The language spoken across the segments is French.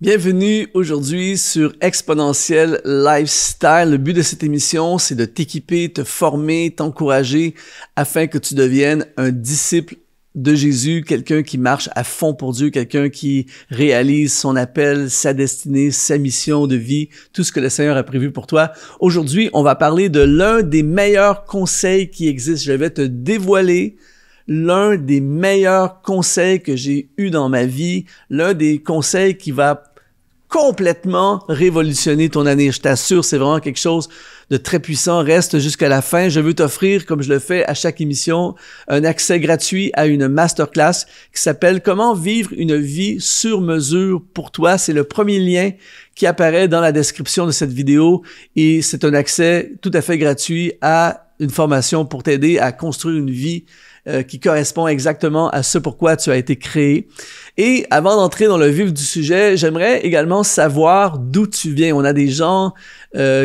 Bienvenue aujourd'hui sur Exponentiel Lifestyle. Le but de cette émission, c'est de t'équiper, te former, t'encourager afin que tu deviennes un disciple de Jésus, quelqu'un qui marche à fond pour Dieu, quelqu'un qui réalise son appel, sa destinée, sa mission de vie, tout ce que le Seigneur a prévu pour toi. Aujourd'hui, on va parler de l'un des meilleurs conseils qui existent. Je vais te dévoiler l'un des meilleurs conseils que j'ai eu dans ma vie, l'un des conseils qui va complètement révolutionner ton année. Je t'assure, c'est vraiment quelque chose de très puissant. Reste jusqu'à la fin. Je veux t'offrir, comme je le fais à chaque émission, un accès gratuit à une masterclass qui s'appelle « Comment vivre une vie sur mesure pour toi ». C'est le premier lien qui apparaît dans la description de cette vidéo et c'est un accès tout à fait gratuit à une formation pour t'aider à construire une vie qui correspond exactement à ce pourquoi tu as été créé. Et avant d'entrer dans le vif du sujet, j'aimerais également savoir d'où tu viens. On a des gens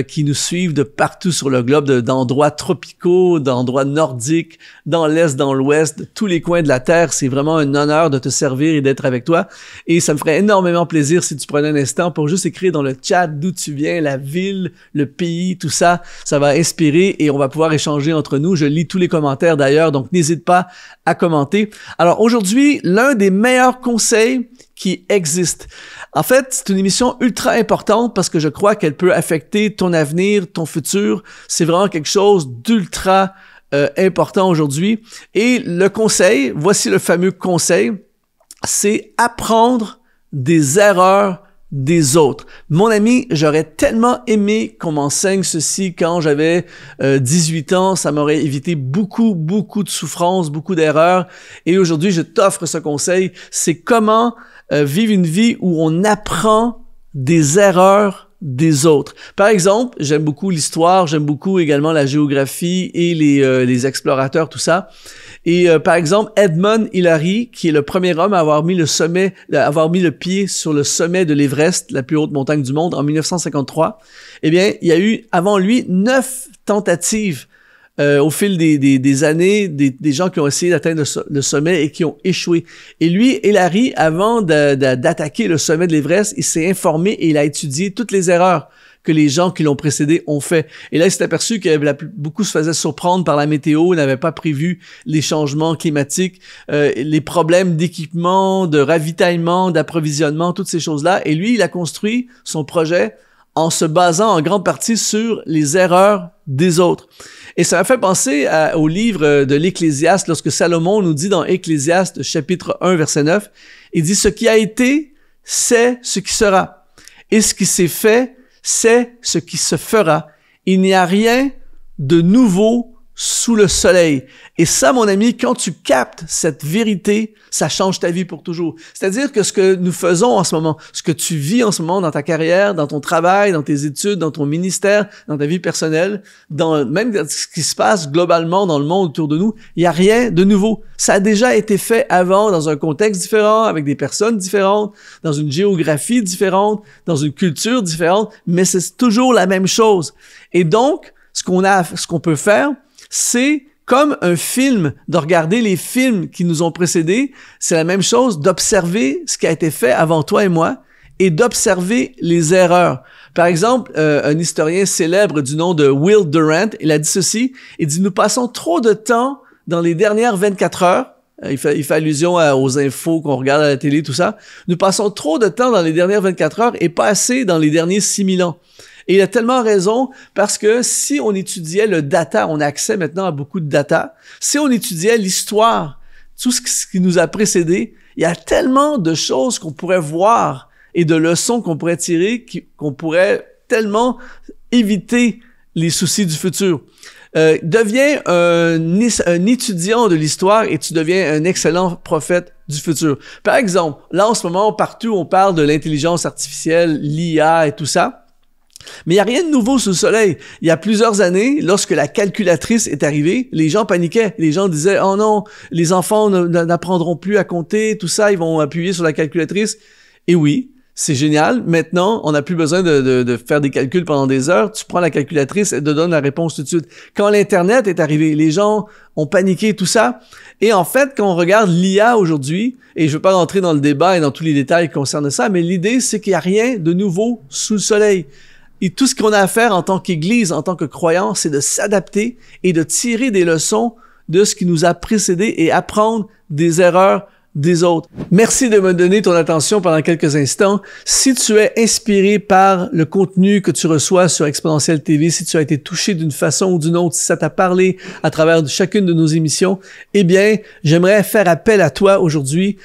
qui nous suivent de partout sur le globe, d'endroits tropicaux, d'endroits nordiques, dans l'Est, dans l'Ouest, de tous les coins de la Terre. C'est vraiment un honneur de te servir et d'être avec toi. Et ça me ferait énormément plaisir si tu prenais un instant pour juste écrire dans le chat d'où tu viens, la ville, le pays, tout ça. Ça va inspirer et on va pouvoir échanger entre nous. Je lis tous les commentaires d'ailleurs, donc n'hésite pas à commenter. Alors aujourd'hui, l'un des meilleurs conseils qui existe. En fait, c'est une émission ultra importante parce que je crois qu'elle peut affecter ton avenir, ton futur. C'est vraiment quelque chose d'ultra important aujourd'hui. Et le conseil, voici le fameux conseil, c'est apprendre des erreurs des autres. Mon ami, j'aurais tellement aimé qu'on m'enseigne ceci quand j'avais 18 ans. Ça m'aurait évité beaucoup de souffrances, beaucoup d'erreurs. Et aujourd'hui, je t'offre ce conseil. C'est comment vivre une vie où on apprend des erreurs des autres. Par exemple, j'aime beaucoup l'histoire, j'aime beaucoup également la géographie et les explorateurs, tout ça. Et par exemple, Edmund Hillary, qui est le premier homme à avoir mis le pied sur le sommet de l'Everest, la plus haute montagne du monde, en 1953, eh bien, il y a eu avant lui 9 tentatives au fil des années, des gens qui ont essayé d'atteindre le sommet et qui ont échoué. Et lui, Hillary, avant d'attaquer le sommet de l'Everest, il s'est informé et il a étudié toutes les erreurs que les gens qui l'ont précédé ont fait. Et là, il s'est aperçu que beaucoup se faisaient surprendre par la météo, n'avaient pas prévu les changements climatiques, les problèmes d'équipement, de ravitaillement, d'approvisionnement, toutes ces choses-là. Et lui, il a construit son projet en se basant en grande partie sur les erreurs des autres. Et ça m'a fait penser au livre de l'Ecclésiaste, lorsque Salomon nous dit dans Ecclésiaste, chapitre 1, verset 9, il dit « Ce qui a été, c'est ce qui sera. Et ce qui s'est fait, c'est ce qui se fera. Il n'y a rien de nouveau sous le soleil. » Et ça, mon ami, quand tu captes cette vérité, ça change ta vie pour toujours. C'est-à-dire que ce que nous faisons en ce moment, ce que tu vis en ce moment dans ta carrière, dans ton travail, dans tes études, dans ton ministère, dans ta vie personnelle, même dans ce qui se passe globalement dans le monde autour de nous, il n'y a rien de nouveau. Ça a déjà été fait avant dans un contexte différent, avec des personnes différentes, dans une géographie différente, dans une culture différente, mais c'est toujours la même chose. Et donc, ce qu'on peut faire, c'est comme un film, de regarder les films qui nous ont précédés, c'est la même chose d'observer ce qui a été fait avant toi et moi et d'observer les erreurs. Par exemple, un historien célèbre du nom de Will Durant, il a dit ceci, il dit « Nous passons trop de temps dans les dernières 24 heures », il fait allusion aux infos qu'on regarde à la télé, tout ça, « Nous passons trop de temps dans les dernières 24 heures et pas assez dans les derniers 6000 ans ». Et il a tellement raison parce que si on étudiait le data, on a accès maintenant à beaucoup de data, si on étudiait l'histoire, tout ce qui nous a précédé, il y a tellement de choses qu'on pourrait voir et de leçons qu'on pourrait tirer qu'on pourrait tellement éviter les soucis du futur. Deviens un étudiant de l'histoire et tu deviens un excellent prophète du futur. Par exemple, là en ce moment, partout on parle de l'intelligence artificielle, l'IA et tout ça. Mais il n'y a rien de nouveau sous le soleil. Il y a plusieurs années, lorsque la calculatrice est arrivée, les gens paniquaient. Les gens disaient « Oh non, les enfants n'apprendront plus à compter, tout ça, ils vont appuyer sur la calculatrice. » Et oui, C'est génial. Maintenant, on n'a plus besoin de faire des calculs pendant des heures. Tu prends la calculatrice et te donne la réponse tout de suite. Quand l'Internet est arrivé, les gens ont paniqué, tout ça. Et en fait, quand on regarde l'IA aujourd'hui, et je ne veux pas rentrer dans le débat et dans tous les détails concernant ça, mais l'idée, c'est qu'il n'y a rien de nouveau sous le soleil. Et tout ce qu'on a à faire en tant qu'Église, en tant que croyants, c'est de s'adapter et de tirer des leçons de ce qui nous a précédés et apprendre des erreurs des autres. Merci de me donner ton attention pendant quelques instants. Si tu es inspiré par le contenu que tu reçois sur Exponentiel TV, si tu as été touché d'une façon ou d'une autre, si ça t'a parlé à travers chacune de nos émissions, eh bien, j'aimerais faire appel à toi aujourd'hui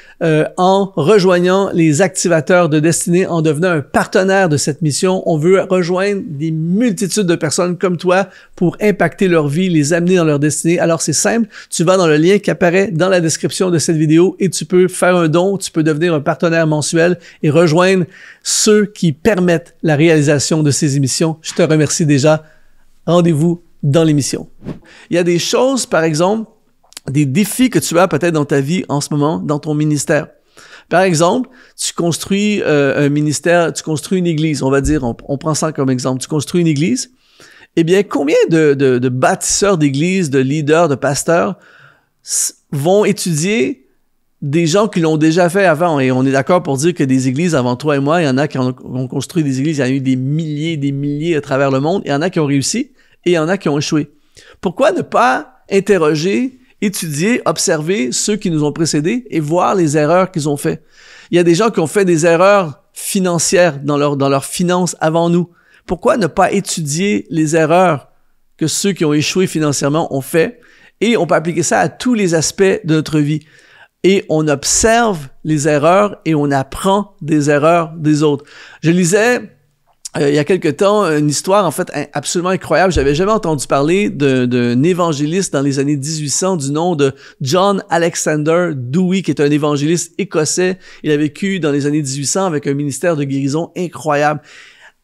en rejoignant les activateurs de destinée, en devenant un partenaire de cette mission. On veut rejoindre des multitudes de personnes comme toi pour impacter leur vie, les amener dans leur destinée. Alors, c'est simple. Tu vas dans le lien qui apparaît dans la description de cette vidéo et tu peux faire un don, tu peux devenir un partenaire mensuel et rejoindre ceux qui permettent la réalisation de ces émissions. Je te remercie déjà. Rendez-vous dans l'émission. Il y a des choses, par exemple, des défis que tu as peut-être dans ta vie en ce moment, dans ton ministère. Par exemple, tu construis un ministère, tu construis une église, on va dire, on prend ça comme exemple, tu construis une église. Eh bien, combien de bâtisseurs d'églises, de leaders, de pasteurs vont étudier des gens qui l'ont déjà fait avant? Et on est d'accord pour dire que des églises avant toi et moi, il y en a qui ont construit des églises, il y en a eu des milliers à travers le monde, il y en a qui ont réussi et il y en a qui ont échoué. Pourquoi ne pas interroger, étudier, observer ceux qui nous ont précédés et voir les erreurs qu'ils ont fait? Il y a des gens qui ont fait des erreurs financières dans leurs finances avant nous. Pourquoi ne pas étudier les erreurs que ceux qui ont échoué financièrement ont fait? Et on peut appliquer ça à tous les aspects de notre vie. Et on observe les erreurs et on apprend des erreurs des autres. Je lisais il y a quelque temps une histoire en fait absolument incroyable. J'avais jamais entendu parler d'un évangéliste dans les années 1800 du nom de John Alexander Dowie, qui est un évangéliste écossais. Il a vécu dans les années 1800 avec un ministère de guérison incroyable.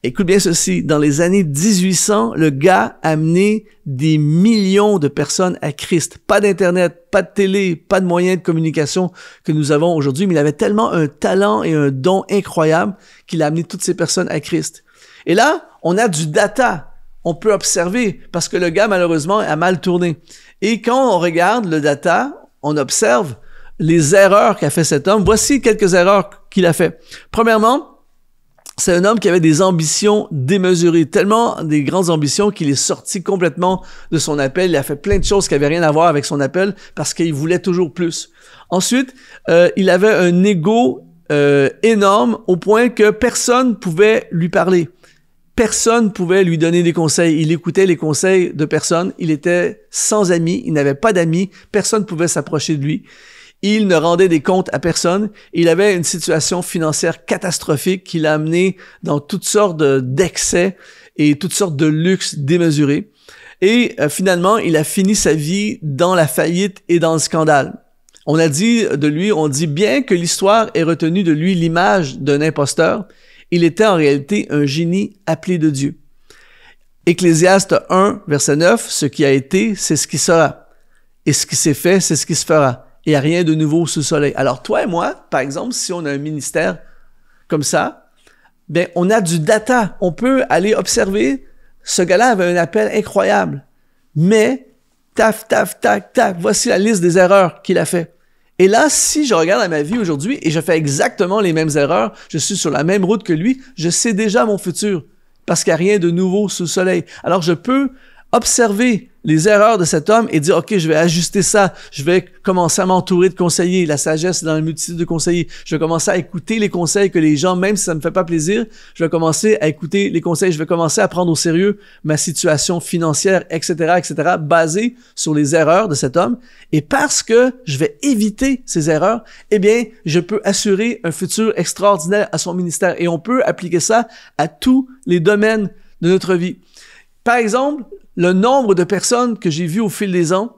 Écoute bien ceci, dans les années 1800, le gars a amené des millions de personnes à Christ. Pas d'Internet, pas de télé, pas de moyens de communication que nous avons aujourd'hui, mais il avait tellement un talent et un don incroyable qu'il a amené toutes ces personnes à Christ. Et là, on a du data. On peut observer parce que le gars, malheureusement, a mal tourné. Et quand on regarde le data, on observe les erreurs qu'a fait cet homme. Voici quelques erreurs qu'il a fait. Premièrement, c'est un homme qui avait des ambitions démesurées, tellement des grandes ambitions qu'il est sorti complètement de son appel. Il a fait plein de choses qui n'avaient rien à voir avec son appel parce qu'il voulait toujours plus. Ensuite, il avait un ego énorme au point que personne pouvait lui parler. Personne pouvait lui donner des conseils. Il écoutait les conseils de personne. Il était sans amis. Il n'avait pas d'amis. Personne ne pouvait s'approcher de lui. Il ne rendait des comptes à personne. Il avait une situation financière catastrophique qui l'a amené dans toutes sortes d'excès et toutes sortes de luxes démesurés. Et finalement, il a fini sa vie dans la faillite et dans le scandale. On a dit de lui, on dit bien que l'histoire ait retenu de lui l'image d'un imposteur. Il était en réalité un génie appelé de Dieu. Ecclésiaste 1, verset 9, ce qui a été, c'est ce qui sera. Et ce qui s'est fait, c'est ce qui se fera. Il n'y a rien de nouveau sous le soleil. Alors, toi et moi, par exemple, si on a un ministère comme ça, ben, on a du data. On peut aller observer. Ce gars-là avait un appel incroyable. Mais, taf, voici la liste des erreurs qu'il a fait. Et là, si je regarde à ma vie aujourd'hui et je fais exactement les mêmes erreurs, je suis sur la même route que lui, je sais déjà mon futur. Parce qu'il n'y a rien de nouveau sous le soleil. Alors, je peux observer les erreurs de cet homme et dire, OK, je vais ajuster ça. Je vais commencer à m'entourer de conseillers. La sagesse est dans la multitude de conseillers. Je vais commencer à écouter les conseils que les gens, même si ça me fait pas plaisir, je vais commencer à écouter les conseils. Je vais commencer à prendre au sérieux ma situation financière, etc., basée sur les erreurs de cet homme. Et parce que je vais éviter ces erreurs, eh bien, je peux assurer un futur extraordinaire à son ministère. Et on peut appliquer ça à tous les domaines de notre vie. Par exemple, le nombre de personnes que j'ai vues au fil des ans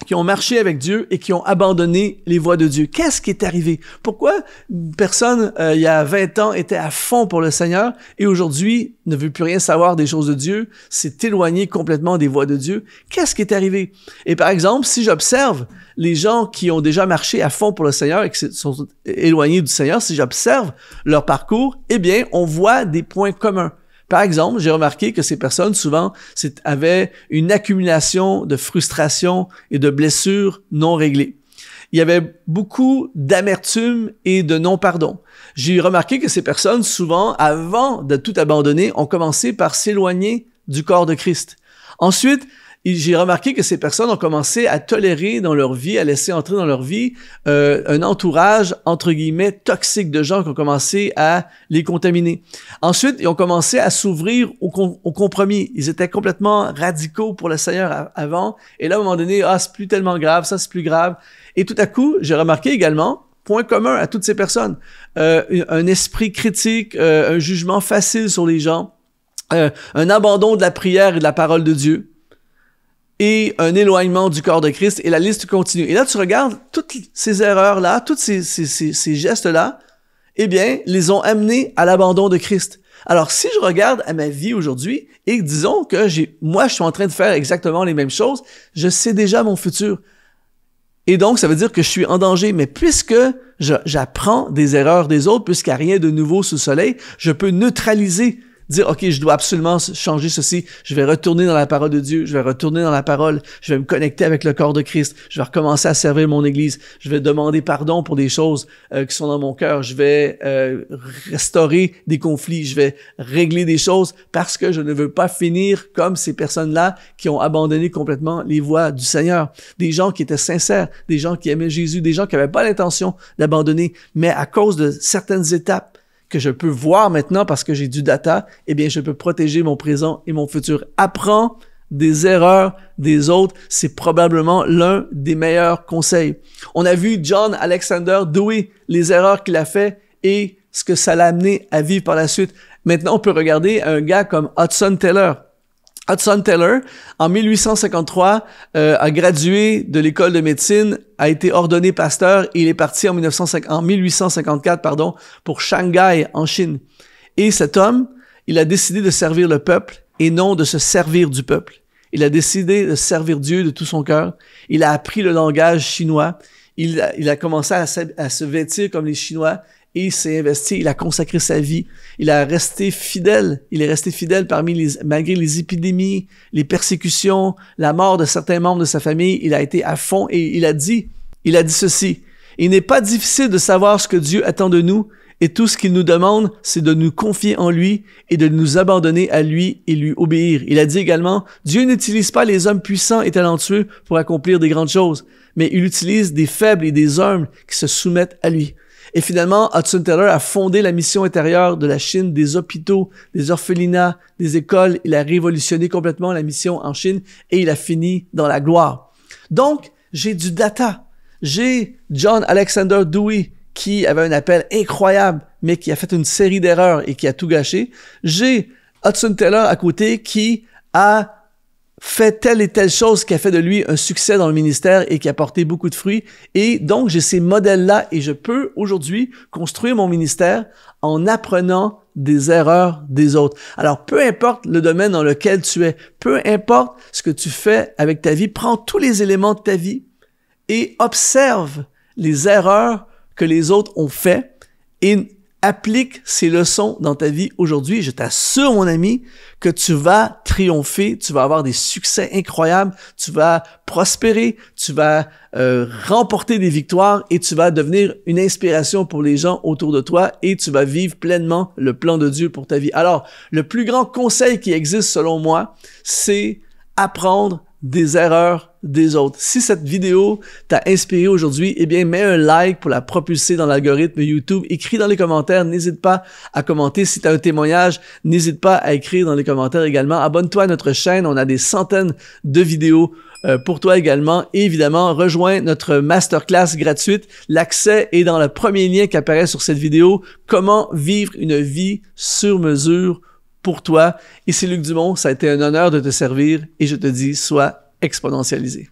qui ont marché avec Dieu et qui ont abandonné les voies de Dieu. Qu'est-ce qui est arrivé? Pourquoi une personne, il y a 20 ans, était à fond pour le Seigneur et aujourd'hui ne veut plus rien savoir des choses de Dieu, s'est éloigné complètement des voies de Dieu? Qu'est-ce qui est arrivé? Et par exemple, si j'observe les gens qui ont déjà marché à fond pour le Seigneur et qui sont éloignés du Seigneur, si j'observe leur parcours, eh bien, on voit des points communs. Par exemple, j'ai remarqué que ces personnes, souvent, avaient une accumulation de frustration et de blessures non réglées. Il y avait beaucoup d'amertume et de non-pardon. J'ai remarqué que ces personnes, souvent, avant de tout abandonner, ont commencé par s'éloigner du corps de Christ. Ensuite, j'ai remarqué que ces personnes ont commencé à tolérer dans leur vie, à laisser entrer dans leur vie un entourage, entre guillemets, toxique de gens qui ont commencé à les contaminer. Ensuite, ils ont commencé à s'ouvrir au compromis. Ils étaient complètement radicaux pour le Seigneur avant. Et là, à un moment donné, c'est plus tellement grave, ça c'est plus grave. Et tout à coup, j'ai remarqué également, point commun à toutes ces personnes, un esprit critique, un jugement facile sur les gens, un abandon de la prière et de la parole de Dieu, et un éloignement du corps de Christ, et la liste continue. Et là, tu regardes toutes ces erreurs-là, tous ces gestes-là, eh bien, les ont amenés à l'abandon de Christ. Alors, si je regarde à ma vie aujourd'hui, et disons que moi, je suis en train de faire exactement les mêmes choses, je sais déjà mon futur. Et donc, ça veut dire que je suis en danger. Mais puisque j'apprends des erreurs des autres, puisqu'il n'y a rien de nouveau sous le soleil, je peux neutraliser, dire, OK, je dois absolument changer ceci, je vais retourner dans la parole de Dieu, je vais retourner dans la parole, je vais me connecter avec le corps de Christ, je vais recommencer à servir mon Église, je vais demander pardon pour des choses qui sont dans mon cœur, je vais restaurer des conflits, je vais régler des choses parce que je ne veux pas finir comme ces personnes-là qui ont abandonné complètement les voies du Seigneur. Des gens qui étaient sincères, des gens qui aimaient Jésus, des gens qui n'avaient pas l'intention d'abandonner, mais à cause de certaines étapes que je peux voir maintenant parce que j'ai du data, eh bien, je peux protéger mon présent et mon futur. Apprends des erreurs des autres, c'est probablement l'un des meilleurs conseils. On a vu John Alexander Dewey, les erreurs qu'il a fait et ce que ça l'a amené à vivre par la suite. Maintenant, on peut regarder un gars comme Hudson Taylor. Hudson Taylor, en 1853, a gradué de l'école de médecine, a été ordonné pasteur et il est parti en 1854, pour Shanghai, en Chine. Et cet homme, il a décidé de servir le peuple et non de se servir du peuple. Il a décidé de servir Dieu de tout son cœur. Il a appris le langage chinois. Il a commencé à se vêtir comme les Chinois. Et il s'est investi, il a consacré sa vie, il est resté fidèle malgré les épidémies, les persécutions, la mort de certains membres de sa famille, il a été à fond et il a dit ceci: il n'est pas difficile de savoir ce que Dieu attend de nous et tout ce qu'il nous demande, c'est de nous confier en lui et de nous abandonner à lui et lui obéir. Il a dit également, Dieu n'utilise pas les hommes puissants et talentueux pour accomplir des grandes choses, mais il utilise des faibles et des humbles qui se soumettent à lui. Et finalement, Hudson Taylor a fondé la mission intérieure de la Chine, des hôpitaux, des orphelinats, des écoles. Il a révolutionné complètement la mission en Chine et il a fini dans la gloire. Donc, j'ai du data. J'ai John Alexander Dewey qui avait un appel incroyable, mais qui a fait une série d'erreurs et qui a tout gâché. J'ai Hudson Taylor à côté qui a fait telle et telle chose qui a fait de lui un succès dans le ministère et qui a porté beaucoup de fruits. Et donc, j'ai ces modèles-là et je peux aujourd'hui construire mon ministère en apprenant des erreurs des autres. Alors, peu importe le domaine dans lequel tu es, peu importe ce que tu fais avec ta vie, prends tous les éléments de ta vie et observe les erreurs que les autres ont fait et applique ces leçons dans ta vie aujourd'hui. Je t'assure, mon ami, que tu vas triompher, tu vas avoir des succès incroyables, tu vas prospérer, tu vas remporter des victoires et tu vas devenir une inspiration pour les gens autour de toi et tu vas vivre pleinement le plan de Dieu pour ta vie. Alors, le plus grand conseil qui existe selon moi, c'est apprendre des erreurs des autres. Si cette vidéo t'a inspiré aujourd'hui, eh bien, mets un like pour la propulser dans l'algorithme YouTube. Écris dans les commentaires, n'hésite pas à commenter. Si tu as un témoignage, n'hésite pas à écrire dans les commentaires également. Abonne-toi à notre chaîne, on a des centaines de vidéos pour toi également. Et évidemment, rejoins notre masterclass gratuite. L'accès est dans le premier lien qui apparaît sur cette vidéo. Comment vivre une vie sur mesure pour toi. Ici Luc Dumont, ça a été un honneur de te servir et je te dis, sois exponentialisé.